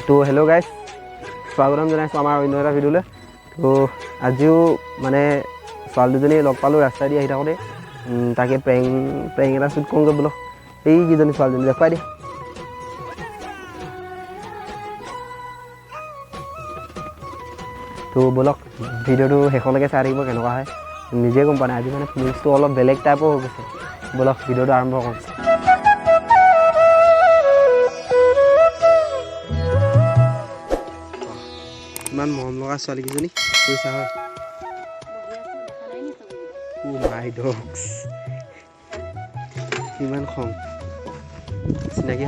তো hello' guys, স্বাগতম জনাইছোঁ আমাৰ অন্য এটা ভিডিঅ'লৈ। তো আজিও মানে ছোৱালী দুজনী লগ পালোঁ ৰাস্তাই দি আহি থাকোঁতে, তাকে প্ৰেং এটা শ্বুট কৰোঁগৈ বোলো। এইকেইজনী ছোৱালীজনী দেখুৱাই দি। তো ব'লক ভিডিঅ'টো শেষলৈকে চাই থাকিব, কেনেকুৱা হয় নিজে গম পোৱা নাই। আজি মানে ফিলিংছটো অলপ বেলেগ টাইপৰ হৈ গৈছে। ব'লক ভিডিঅ'টো আৰম্ভ কৰোঁ। ইমান মৰম লগা ছোৱালীকেইজনী কৈছা হয়। মাই ডগছ ইমান খং, চিনাকি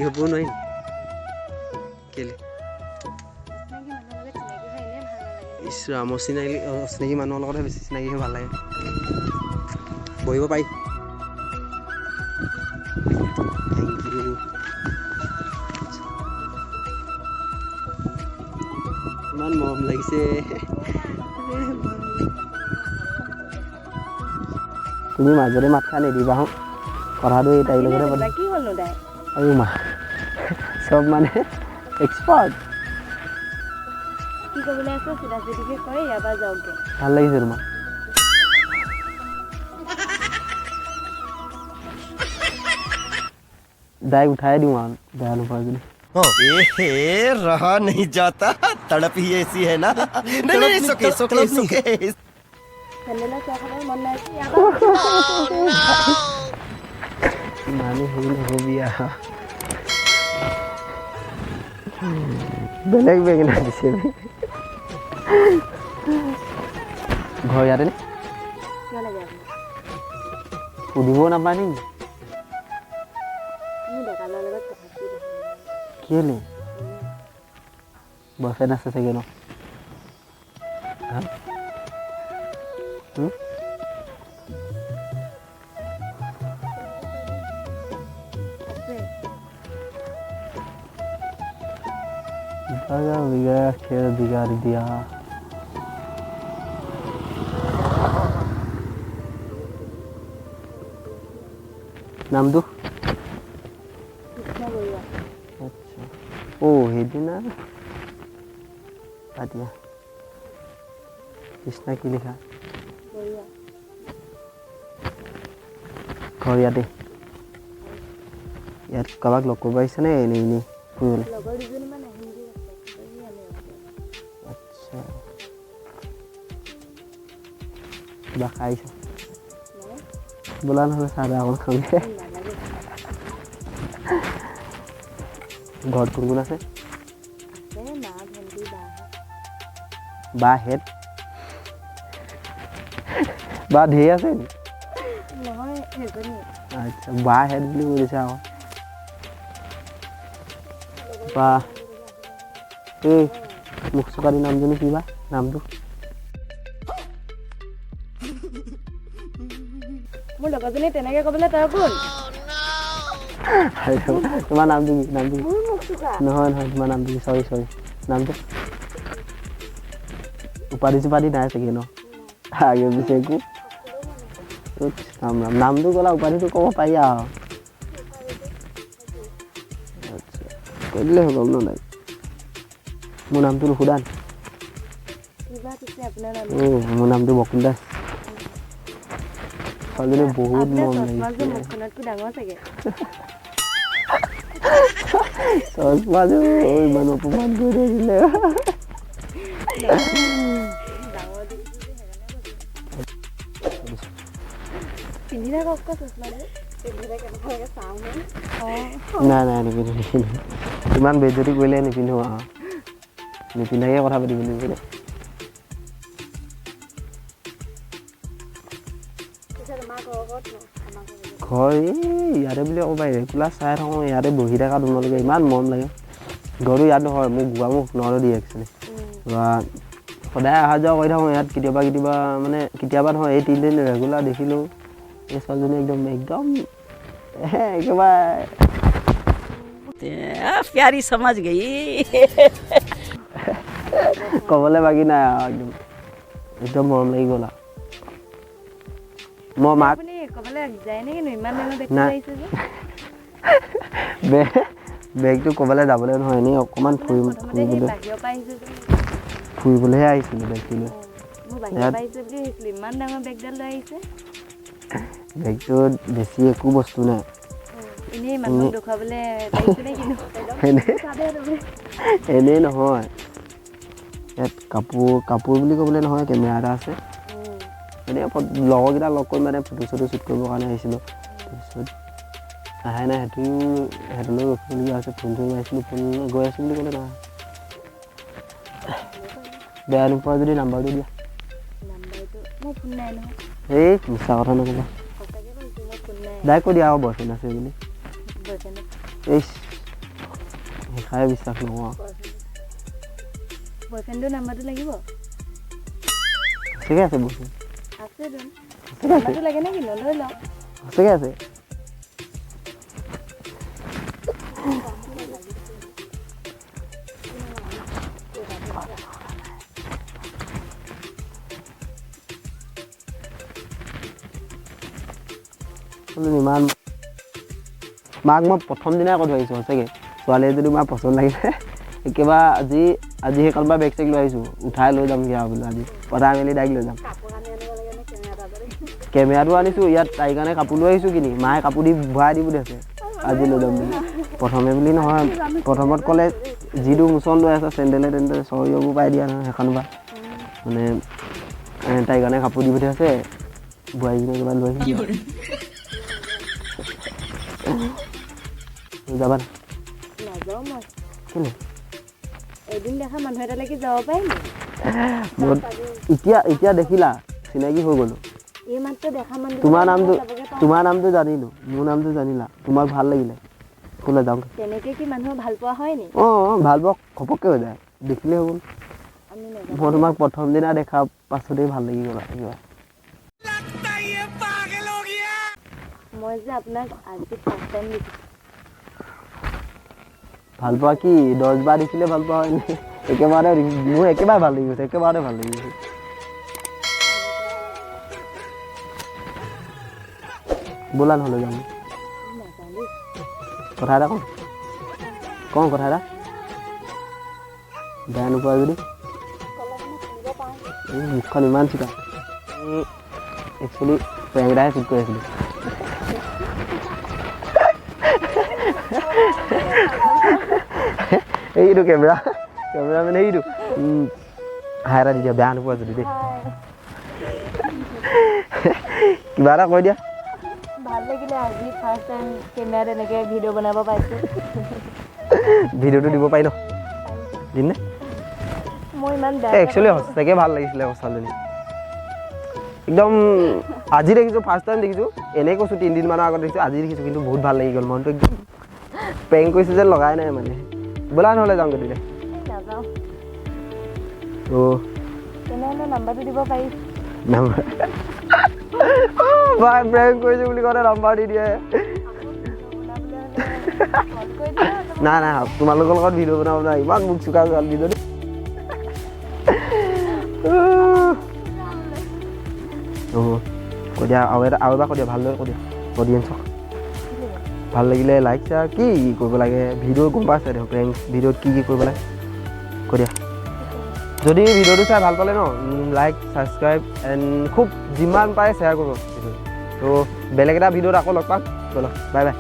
হ'বও নোৱাৰিম কেলে ইছৰাম। অচিনাকি মানুহৰ লগতহে বেছি চিনাকি হৈ ভাল লাগে। বহিব পাৰি। Thank you. ইমান মৰম লাগিছে। তুমি মাজতে মাত খাই নিদিবা হো, কথাটো এই তাইৰ লগতে পাতিম। কি হ'লনো তাই? আৰু মা চব মানে এক্সপাৰ্ট। কি ক'বলৈ আছে চিধা চিধিকে কৰে, ইয়াৰ পৰা যাওঁগে। ভাল লাগিছে তোমাক? ডাইৰেক্ট উঠাই দিওঁ আৰু বেয়া নোপোৱা যদি। रहा नहीं जाता, तड़प ही ऐसी है ना। नहीं, सोके চেন্দেলৰ চোৱা খাবৰ মন নাই কি ইয়াৰ মানুহ হেৰি নহ'বি আৰু বেলেগ বেঙেনা দিছে। ঘৰ ইয়াতে নে? কিয় লাগে আপোনাক? সুধিবও নাপায় নেকি? মোৰ ডেকা ল'ৰাৰ লগত কথা পাতি ভাল নালাগে। কেলে? বয়ফ্ৰেণ্ড আছে চাগে ন? হা? আছে। बिगड़ा खेल बिगाड़ दिया। নামটো? কৃষ্ণ বৰুৱা। আচ্ছা। অ' সেইদিনা পাতিয়া কৃষ্ণা কি লিখা? বৰুৱা। ঘৰ ইয়াতে? ইয়াত কাৰোবাক লগ কৰিব আহিছেনে এনেই ফুৰিবলৈ? লগৰ দুজনীমান আহিম বুলি আছে। আচ্ছা, কিবা খাইছা? ব'লা নহ'লে চাহ তাহ অকণ খাওঁগৈ। ঘৰত কোন কোন আছে? মা, ভণ্টি, বাহেঁত? বা ধেৰ আছে নি? নহয় এজনী। আচ্ছা, বাহেঁত বুলি কৈছে আকৌ। বা এই মুখ চুকা দি নামজনী কিবা নামটো? মোৰ লগৰজনী তেনেকে ক'বলৈ তই কোন? তোমাৰ নামটো কি? নামটো মোৰ মুখ চুকা। নহয় তোমাৰ নামটো কি? চৰি নামটো? উপাধি চুপাধি নাই চাগে ন? আগে পিছে একো নামটো ক'লা, উপাধিটো ক'ব পাৰি আৰু। আচ্ছা, কৈ দিলে হৈ গ'ল ন তাই। মোৰ নামটো নুসুধা নি? মোৰ নামটো বকুল দাস। ছোৱালীজনী বহুত মৰম লাগিছে। মুখখনতকৈ ডাঙৰ চাগে। চশমাযোৰ ইমান অপমান কৰি দিলে। পিন্ধি থাকক চশমাযোৰ। পিন্ধিলে কেনেকুৱাকৈ চাওঁহে। নাই নিপিন্ধো। ইমান বেজ্জতি কৰিলে নিপিন্ধো আৰু। নিপিন্ধাকে কথা পাতিব লাগিব দে। ঘৰ এই ইয়াতে বুলি ক'ব পাৰি। ৰেগুলাৰ চাই থাকোঁ, ইয়াতে বহি থকা তোমালোকে ইমান মৰম লাগে। ঘৰটো ইয়াত নহয়, মোক গোৱামুখ নৰদী একচুৱেলি। সদায় অহা যোৱা কৰি থাকোঁ ইয়াত। কেতিয়াবা নহয়, এই 3 দিন ৰেগুলাৰ দেখিলোঁ। এই ছোৱালীজনী একদম একেবাৰে प्यारी समझ गई। ক'বলৈ বাকী নাই আৰু একদম মৰম লাগি গ'ল আৰু। মই মাক ক'বলৈ যায় নে কিনো ইমান দিনত দেখি আহিছে যে? বেগটো ক'বলৈ যাবলৈ নহয় এনেই অকণমান প্ৰথমতে সেই বাহিৰৰ পৰা আহিছোঁ যে ফুৰিবলৈহে আহিছিলোঁ বেগটো লৈ মোৰ বাহিৰৰ পৰা আহিছোঁ বুলি ভাবিছিলোঁ ইমান ডাঙৰ বেগডাল লৈ আহিছে বেগটোত বেছি একো বস্তু নাই এনেই মানুহক দেখুৱাবলৈ পাৰিছে নে কিনো এনেই নহয় ইয়াত কাপোৰ বুলি ক'বলৈ নহয় কেমেৰা এটা আছে এনেই লগৰকেইটা লগ কৰি মানে ফটো চটো শ্বুট কৰিবৰ কাৰণে আহিছিলোঁ তাৰপিছত আহাই নাই সিহঁতলৈ ৰখিবলগীয়া হৈছে ফোন চোন মাৰিছিলোঁ ফোন গৈ আছোঁ বুলি ক'লে নহয় বেয়া নোপোৱা যদি নাম্বাৰটো দিয়া মোৰ ফোন নাই নহয় এই মিছা কথা নক'বা সঁচাকৈ কৈছোঁ মোৰ ফোন নাই ডাইৰেক্ট কৈ দিয়া আৰু বয়ফ্ৰেণ্ড আছে বুলি বয়ফ্ৰেণ্ড এই সেইষাৰে বিশ্বাস নকৰোঁ বয়ফ্ৰেণ্ডৰ নাম্বাৰটো লাগিব সঁচাকৈ আছে বয়ফ্ৰেণ্ড আছে নাম্বাৰটো লাগে নে কিনো লৈ লওঁ সঁচাকৈ আছে ইমান মাক মই প্ৰথম দিনাই কৈ থৈ আহিছোঁ সঁচাকৈ ছোৱালীয়ে যদি মাৰ পচন্দ লাগিলে একেবাৰে আজি সেইকণ পৰা বেগ চেগ লৈ আহিছোঁ উঠাই লৈ যামগৈ আৰু বোলো আজি পঠাই মেলি ডাইৰেক্ট লৈ যাম কেমেৰাটো আনিছোঁ ইয়াত তাইৰ কাৰণে কাপোৰ লৈ আহিছোঁ কিনি মায়ে কাপোৰ দি ভৰাই দি বুলি আছে আজি লৈ যাম বুলি প্ৰথমে বুলি নহয় প্ৰথমত ক'লে যিটো মোচন লৈ আছে চেণ্ডেলে তেন্তে চৰিয়বোৰ পাই দিয়া নহয় সেইখন পৰা মানে তাইৰ কাৰণে কাপোৰ দি পঠিয়াইছে বোৱাৰী কিনে কিবা লৈ আহিছোঁ যাবা নাযাওঁ মই কেলে এদিন দেখা মানুহ এটালৈকে যাব পাৰিম এতিয়া দেখিলা চিনাকি হৈ গ'লো এই মাত্ৰ দেখা মানুহ তোমাৰ নামটো জানিলোঁ মোৰ নামটো জানিলা তোমাক ভাল লাগিলে ক'লে যাওঁ তেনেকৈ কি মানুহক ভাল পোৱা হয় নি অঁ ভাল পোৱা ঘপককৈ হৈ যায় দেখিলে হৈ গ'ল আমি মই তোমাক প্ৰথম দিনা দেখা পাছতেই ভাল লাগি গ'ল কিবা মই যে আপোনাক আজি ফাৰ্ষ্ট টাইম দেখিছোঁ ভাল পোৱা কি 10 বাৰ দেখিলে ভাল পোৱা হয় নে একেবাৰে মোৰ একেবাৰে ভাল লাগি গৈছে একেবাৰে ভাল লাগি গৈছে ব'লা নহ'লে যাম কথা এটা কওঁ কথা এটা বেয়া নোপোৱা যদি মুখখন ইমান চোকা একচুৱেলি প্ৰেংক এটাহে শ্বুট কৰি আছিলোঁ এইটো কেমেৰা মানে এইটো হাই এটা দি দিয়া বেয়া নোপোৱা যদি দেই কিবা এটা কৈ দিয়া ভাল লাগিলে আজি ফাৰ্ষ্ট টাইম কেমেৰাত এনেকৈ ভিডিঅ' বনাব পাইছোঁ ভিডিঅ'টো দিব পাৰি ন দিম নে মই ইমান বেয়া একচুৱেলি সঁচাকৈ ভাল লাগিছিলে ছোৱালীজনী একদম আজি দেখিছোঁ ফাৰ্ষ্ট টাইম দেখিছোঁ এনেই কৈছোঁ 3 দিনমানৰ আগত দেখিছোঁ আজি দেখিছোঁ কিন্তু বহুত ভাল লাগি গ'ল মনটো একদম প্ৰেংক কৰিছে যেন লগাই নাই মানে ব'লা নহ'লে যাওঁ গতিকে নাযাওঁ ত' তেনেহ'লে নাম্বাৰটো দিব পাৰিছ নাম্বাৰ ভাই প্ৰেংক কৰিছোঁ বুলি কওঁতে নাম্বাৰ দি দিয়ে নাই তোমালোকৰ লগত ভিডিঅ' বনাব নাই ইমান মোক চোকা ছোৱালীজনী কৈ দিয়া আৰু এবাৰ কৈ দিয়া ভালদৰে কৈ দিয়া অডিয়েঞ্চক ভাল লাগিলে লাইক শ্বেয়াৰ কি কৰিব লাগে ভিডিঅ' গম পাইছে দেখোন প্ৰেংক ভিডিঅ'ত কি কৰিব লাগে কৈ দিয়া যদি ভিডিঅ'টো চাই ভাল পালে ন লাইক ছাবস্ক্ৰাইব এণ্ড খুব যিমান পাৰে শ্বেয়াৰ কৰিব ত' বেলেগ এটা ভিডিঅ'ত আকৌ লগ পাম ব'লক বাই বাই